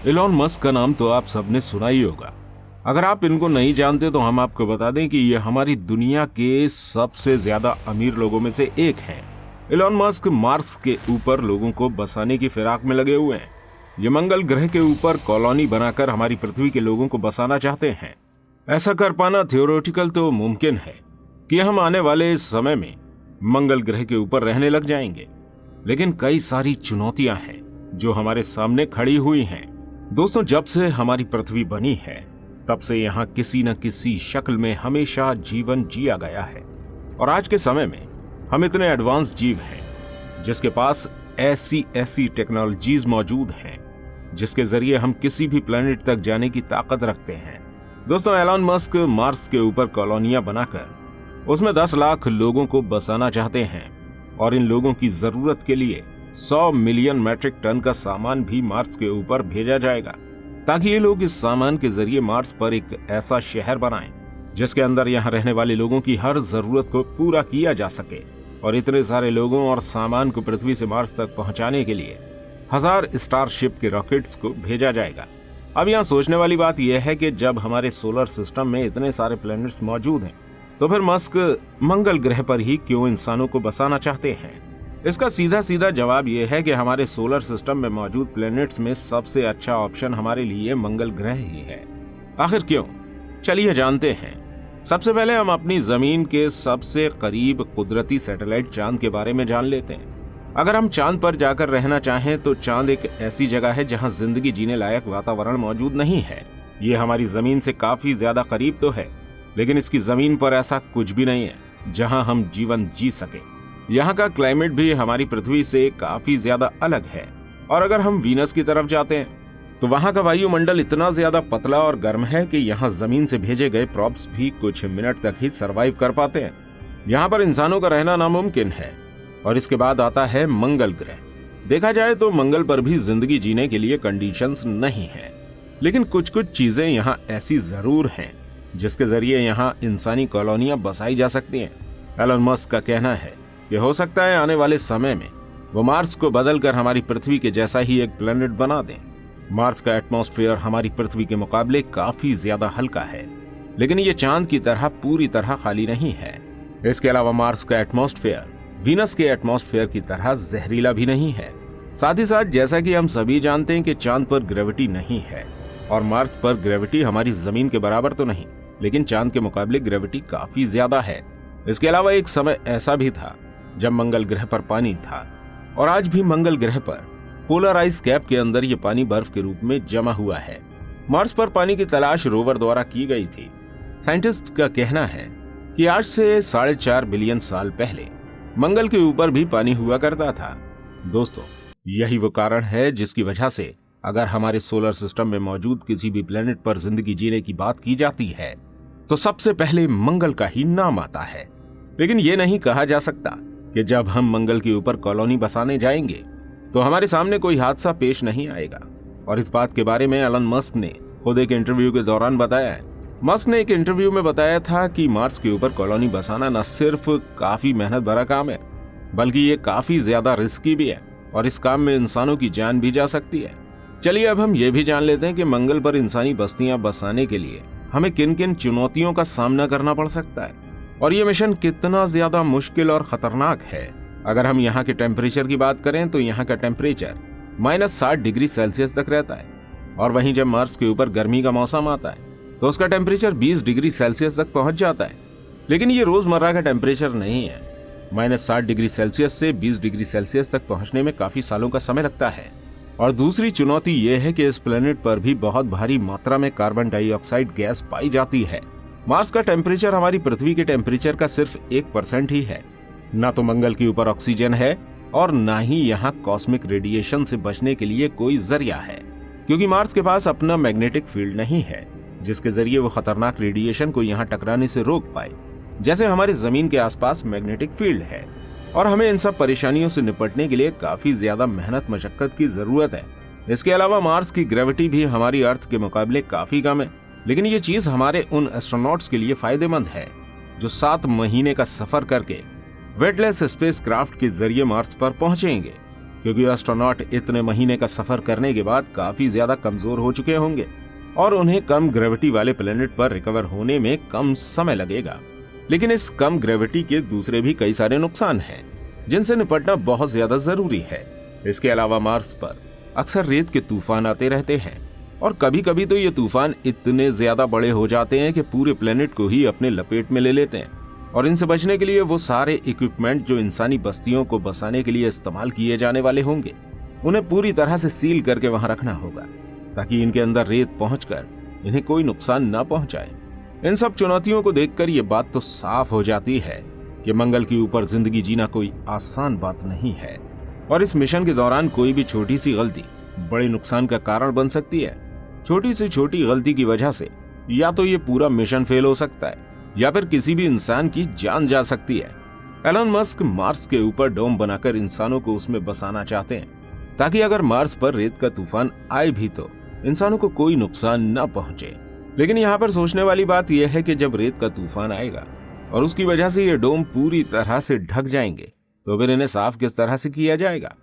Elon Musk का नाम तो आप सबने सुना ही होगा। अगर आप इनको नहीं जानते तो हम आपको बता दें कि ये हमारी दुनिया के सबसे ज्यादा अमीर लोगों में से एक हैं। एलॉन मस्क मार्स के ऊपर लोगों को बसाने की फिराक में लगे हुए हैं। ये मंगल ग्रह के ऊपर कॉलोनी बनाकर हमारी पृथ्वी के लोगों को बसाना चाहते हैं। ऐसा कर पाना थियोरेटिकल तो मुमकिन है कि हम आने वाले समय में मंगल ग्रह के ऊपर रहने लग जाएंगे, लेकिन कई सारी चुनौतियां हैं जो हमारे सामने खड़ी हुई हैं। दोस्तों, जब से हमारी पृथ्वी बनी है तब से यहाँ किसी न किसी शक्ल में हमेशा जीवन जिया गया है। और आज के समय में हम इतने एडवांस जीव हैं जिसके पास ऐसी टेक्नोलॉजीज मौजूद हैं जिसके जरिए हम किसी भी प्लेनेट तक जाने की ताकत रखते हैं। दोस्तों, एलॉन मस्क मार्स के ऊपर कॉलोनियां बनाकर उसमें 10 लाख लोगों को बसाना चाहते हैं और इन लोगों की जरूरत के लिए 100 मिलियन मैट्रिक टन का सामान भी मार्स के ऊपर भेजा जाएगा, ताकि ये लोग इस सामान के जरिए मार्स पर एक ऐसा शहर बनाएं जिसके अंदर यहाँ रहने वाले लोगों की हर जरूरत को पूरा किया जा सके। और इतने सारे लोगों और सामान को पृथ्वी से मार्स तक पहुंचाने के लिए 1000 स्टारशिप के रॉकेट्स को भेजा जाएगा। अब यहाँ सोचने वाली बात यह है कि जब हमारे सोलर सिस्टम में इतने सारे प्लैनेट्स मौजूद हैं, तो फिर मस्क मंगल ग्रह पर ही क्यों इंसानों को बसाना चाहते हैं? इसका सीधा जवाब यह है कि हमारे सोलर सिस्टम में मौजूद प्लैनेट्स में सबसे अच्छा ऑप्शन हमारे लिए मंगल ग्रह ही है। आखिर क्यों? चलिए जानते हैं। सबसे पहले हम अपनी जमीन के सबसे करीब कुदरती सैटेलाइट चांद के बारे में जान लेते हैं। अगर हम चांद पर जाकर रहना चाहें तो चांद एक ऐसी जगह है जहां जिंदगी जीने लायक वातावरण मौजूद नहीं है। ये हमारी जमीन से काफी ज्यादा करीब तो है, लेकिन इसकी जमीन पर ऐसा कुछ भी नहीं है जहां हम जीवन जी सके। यहाँ का क्लाइमेट भी हमारी पृथ्वी से काफी ज्यादा अलग है। और अगर हम वीनस की तरफ जाते हैं तो वहाँ का वायुमंडल इतना ज्यादा पतला और गर्म है कि यहाँ जमीन से भेजे गए प्रॉप्स भी कुछ मिनट तक ही सरवाइव कर पाते हैं। यहाँ पर इंसानों का रहना नामुमकिन है। और इसके बाद आता है मंगल ग्रह। देखा जाए तो मंगल पर भी जिंदगी जीने के लिए कंडीशंस नहीं है, लेकिन कुछ चीजें यहाँ ऐसी जरूर हैं जिसके जरिए यहाँ इंसानी कॉलोनियां बसाई जा सकती हैं। एलन मस्क का कहना है कि हो सकता है आने वाले समय में वो मार्स को बदलकर हमारी पृथ्वी के जैसा ही एक प्लेनेट बना दें। मार्स का एटमॉस्फेयर हमारी पृथ्वी के मुकाबले काफी ज्यादा हल्का है, लेकिन ये चांद की तरह पूरी तरह खाली नहीं है। इसके अलावा मार्स का एटमॉस्फेयर वीनस के एटमॉस्फेयर की तरह जहरीला भी नहीं है। साथ ही साथ जैसा कि हम सभी जानते हैं कि चांद पर ग्रेविटी नहीं है और मार्स पर ग्रेविटी हमारी जमीन के बराबर तो नहीं, लेकिन चांद के मुकाबले ग्रेविटी काफी ज्यादा है। इसके अलावा एक समय ऐसा भी था जब मंगल ग्रह पर पानी था, और आज भी मंगल ग्रह पर पोलर आइस कैप के अंदर ये पानी बर्फ के रूप में जमा हुआ है। मार्स पर पानी की तलाश रोवर द्वारा की गई थी। साइंटिस्ट का कहना है कि आज से 4.5 बिलियन साल पहले मंगल के ऊपर भी पानी हुआ करता था। दोस्तों, यही वो कारण है जिसकी वजह से अगर हमारे सोलर सिस्टम में मौजूद किसी भी प्लेनेट पर जिंदगी जीने की बात की जाती है तो सबसे पहले मंगल का ही नाम आता है। लेकिन ये नहीं कहा जा सकता कि जब हम मंगल के ऊपर कॉलोनी बसाने जाएंगे तो हमारे सामने कोई हादसा पेश नहीं आएगा। और इस बात के बारे में एलन मस्क ने खुद एक इंटरव्यू के दौरान बताया है। मस्क ने एक इंटरव्यू में बताया था कि मार्स के ऊपर कॉलोनी बसाना न सिर्फ काफी मेहनत भरा काम है, बल्कि ये काफी ज्यादा रिस्की भी है और इस काम में इंसानों की जान भी जा सकती है। चलिए अब हम ये भी जान लेते हैं कि मंगल पर इंसानी बस्तियां बसाने के लिए हमें किन किन चुनौतियों का सामना करना पड़ सकता है और ये मिशन कितना ज्यादा मुश्किल और खतरनाक है। अगर हम यहाँ के टेम्परेचर की बात करें तो यहाँ का टेम्परेचर -60 डिग्री सेल्सियस तक रहता है, और वहीं जब मार्स के ऊपर गर्मी का मौसम आता है तो उसका टेम्परेचर 20 डिग्री सेल्सियस तक पहुंच जाता है। लेकिन ये रोजमर्रा का टेम्परेचर नहीं है। -60 डिग्री सेल्सियस से 20 डिग्री सेल्सियस तक पहुंचने में काफी सालों का समय लगता है। और दूसरी चुनौती यह है कि इस प्लेनेट पर भी बहुत भारी मात्रा में कार्बन डाइऑक्साइड गैस पाई जाती है। मार्स का टेम्परेचर हमारी पृथ्वी के टेम्परेचर का सिर्फ 1% ही है। ना तो मंगल के ऊपर ऑक्सीजन है और ना ही यहाँ कॉस्मिक रेडिएशन से बचने के लिए कोई जरिया है, क्योंकि मार्स के पास अपना मैग्नेटिक फील्ड नहीं है जिसके जरिए वो खतरनाक रेडिएशन को यहाँ टकराने से रोक पाए, जैसे हमारी जमीन के आसपास मैग्नेटिक फील्ड है। और हमें इन सब परेशानियों से निपटने के लिए काफी ज्यादा मेहनत मशक्कत की जरूरत है। इसके अलावा मार्स की ग्रेविटी भी हमारी अर्थ के मुकाबले काफी कम है, लेकिन ये चीज हमारे उन एस्ट्रोनॉट्स के लिए फायदेमंद है जो 7 महीने का सफर करके वेटलेस स्पेसक्राफ्ट के जरिए मार्स पर पहुंचेंगे। क्योंकि एस्ट्रोनॉट इतने महीने का सफर करने के बाद काफी ज्यादा कमजोर हो चुके होंगे और उन्हें कम ग्रेविटी वाले प्लेनेट पर रिकवर होने में कम समय लगेगा। लेकिन इस कम ग्रेविटी के दूसरे भी कई सारे नुकसान हैं जिनसे निपटना बहुत ज्यादा जरूरी है। इसके अलावा मार्स पर अक्सर रेत के तूफान आते रहते हैं और कभी कभी तो ये तूफान इतने ज्यादा बड़े हो जाते हैं कि पूरे प्लेनेट को ही अपने लपेट में ले लेते हैं। और इनसे बचने के लिए वो सारे इक्विपमेंट जो इंसानी बस्तियों को बसाने के लिए इस्तेमाल किए जाने वाले होंगे उन्हें पूरी तरह से सील करके वहां रखना होगा ताकि इनके अंदर रेत पहुंचकर इन्हें कोई नुकसान न पहुंचाए। इन सब चुनौतियों को देखकर ये बात तो साफ हो जाती है कि मंगल के ऊपर जिंदगी जीना कोई आसान बात नहीं है और इस मिशन के दौरान कोई भी छोटी सी गलती बड़े नुकसान का कारण बन सकती है। छोटी से छोटी गलती की वजह से या तो ये पूरा मिशन फेल हो सकता है या फिर किसी भी इंसान की जान जा सकती है। एलन मस्क मार्स के ऊपर डोम बनाकर इंसानों को उसमें बसाना चाहते हैं ताकि अगर मार्स पर रेत का तूफान आए भी तो इंसानों को कोई नुकसान न पहुंचे। लेकिन यहाँ पर सोचने वाली बात यह है कि जब रेत का तूफान आएगा और उसकी वजह से ये डोम पूरी तरह से ढक जाएंगे तो फिर इन्हें साफ किस तरह से किया जाएगा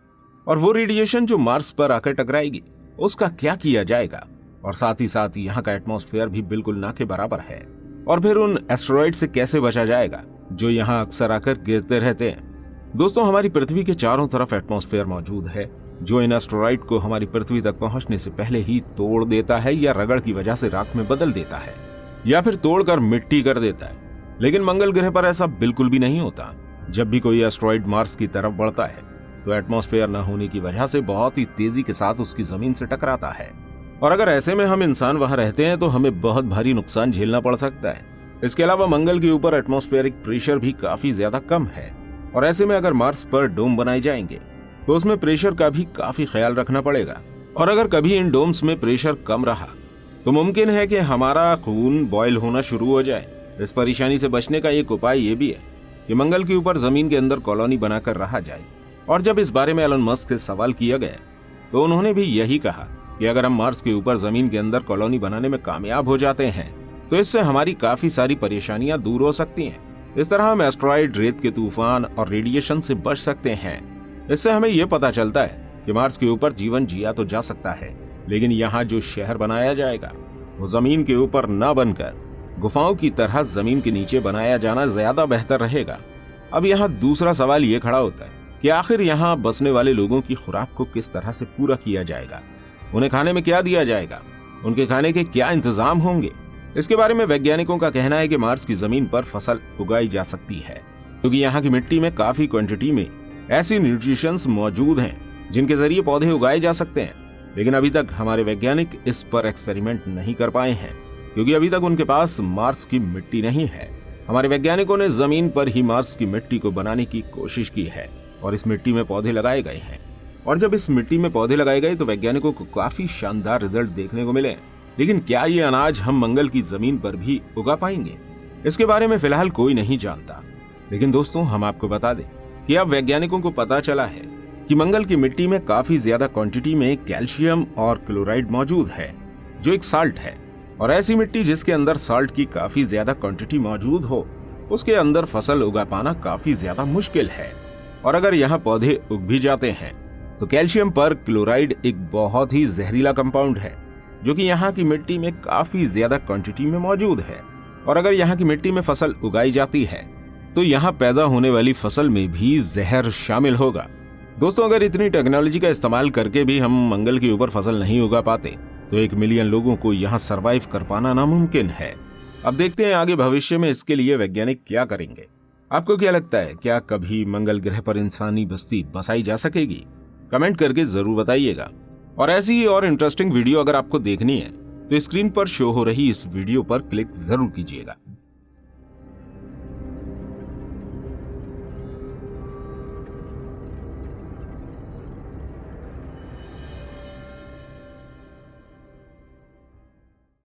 और वो रेडिएशन जो मार्स पर आकर टकराएगी उसका क्या किया जाएगा। और साथ ही साथ यहाँ का एटमॉस्फेयर भी बिल्कुल ना के बराबर है। और फिर उन एस्टेरॉइड से कैसे बचा जाएगा जो यहाँ अक्सर आकर गिरते रहते हैं। दोस्तों, हमारी पृथ्वी के चारों तरफ एटमॉस्फेयर मौजूद है जो इन एस्टेरॉइड को हमारी पृथ्वी तक पहुंचने से पहले ही तोड़ देता है या रगड़ की वजह से राख में बदल देता है या फिर तोड़कर मिट्टी कर देता है। लेकिन मंगल ग्रह पर ऐसा बिल्कुल भी नहीं होता। जब भी कोई एस्टेरॉइड मार्स की तरफ बढ़ता है तो एटमॉस्फेयर न होने की वजह से बहुत ही तेजी के साथ उसकी जमीन से टकराता है और अगर ऐसे में हम इंसान वहां रहते हैं तो हमें बहुत भारी नुकसान झेलना पड़ सकता है। इसके अलावा मंगल के ऊपर एटमॉस्फेरिक प्रेशर भी काफी ज्यादा कम है और ऐसे में अगर मार्स पर डोम बनाए जाएंगे तो उसमें प्रेशर का भी काफी ख्याल रखना पड़ेगा। और अगर कभी इन डोम्स में प्रेशर कम रहा तो मुमकिन है कि हमारा खून बॉयल होना शुरू हो जाए। इस परेशानी से बचने का एक उपाय ये भी है कि मंगल के ऊपर जमीन के अंदर कॉलोनी बनाकर रहा जाए। और जब इस बारे में एलन मस्क से सवाल किया गया तो उन्होंने भी यही कहा कि अगर हम मार्स के ऊपर जमीन के अंदर कॉलोनी बनाने में कामयाब हो जाते हैं तो इससे हमारी काफी सारी परेशानियां दूर हो सकती हैं। इस तरह हम एस्टेरॉइड, रेत के तूफान और रेडिएशन से बच सकते हैं। इससे हमें यह पता चलता है कि मार्स के ऊपर जीवन जिया तो जा सकता है, लेकिन यहाँ जो शहर बनाया जाएगा वो जमीन के ऊपर न बनकर गुफाओं की तरह जमीन के नीचे बनाया जाना ज्यादा बेहतर रहेगा। अब यहाँ दूसरा सवाल ये खड़ा होता है कि आखिर यहाँ बसने वाले लोगों की खुराक को किस तरह से पूरा किया जाएगा, उन्हें खाने में क्या दिया जाएगा, उनके खाने के क्या इंतजाम होंगे। इसके बारे में वैज्ञानिकों का कहना है कि मार्स की जमीन पर फसल उगाई जा सकती है क्योंकि यहाँ की मिट्टी में काफी क्वांटिटी में ऐसी न्यूट्रिशंस मौजूद हैं जिनके जरिए पौधे उगाए जा सकते हैं। लेकिन अभी तक हमारे वैज्ञानिक इस पर एक्सपेरिमेंट नहीं कर पाए हैं क्योंकि अभी तक उनके पास मार्स की मिट्टी नहीं है। हमारे वैज्ञानिकों ने जमीन पर ही मार्स की मिट्टी को बनाने की कोशिश की है और इस मिट्टी में पौधे लगाए गए हैं। और जब इस मिट्टी में पौधे लगाए गए तो वैज्ञानिकों को काफी शानदार रिजल्ट देखने को मिले। लेकिन क्या ये अनाज हम मंगल की जमीन पर भी उगा पाएंगे, इसके बारे में फिलहाल कोई नहीं जानता। लेकिन दोस्तों, हम आपको बता दें कि अब वैज्ञानिकों को पता चला है कि मंगल की मिट्टी में काफी ज्यादा क्वांटिटी में कैल्शियम और क्लोराइड मौजूद है जो एक साल्ट है। और ऐसी मिट्टी जिसके अंदर साल्ट की काफी ज्यादा क्वांटिटी मौजूद हो उसके अंदर फसल उगा पाना काफी ज्यादा मुश्किल है। और अगर यहाँ पौधे उग भी जाते हैं तो कैल्शियम पर क्लोराइड एक बहुत ही जहरीला कंपाउंड है जो कि यहाँ की मिट्टी में काफी ज्यादा क्वांटिटी में मौजूद है। और अगर यहाँ की मिट्टी में फसल उगाई जाती है तो यहाँ पैदा होने वाली फसल में भी जहर शामिल होगा। दोस्तों, अगर इतनी टेक्नोलॉजी का इस्तेमाल करके भी हम मंगल के ऊपर फसल नहीं उगा पाते तो 1 मिलियन लोगों को यहाँ सरवाइव कर पाना नामुमकिन है। अब देखते हैं आगे भविष्य में इसके लिए वैज्ञानिक क्या करेंगे। आपको क्या लगता है, क्या कभी मंगल ग्रह पर इंसानी बस्ती बसाई जा सकेगी? कमेंट करके जरूर बताइएगा। और ऐसी ही और इंटरेस्टिंग वीडियो अगर आपको देखनी है तो स्क्रीन पर शो हो रही इस वीडियो पर क्लिक जरूर कीजिएगा।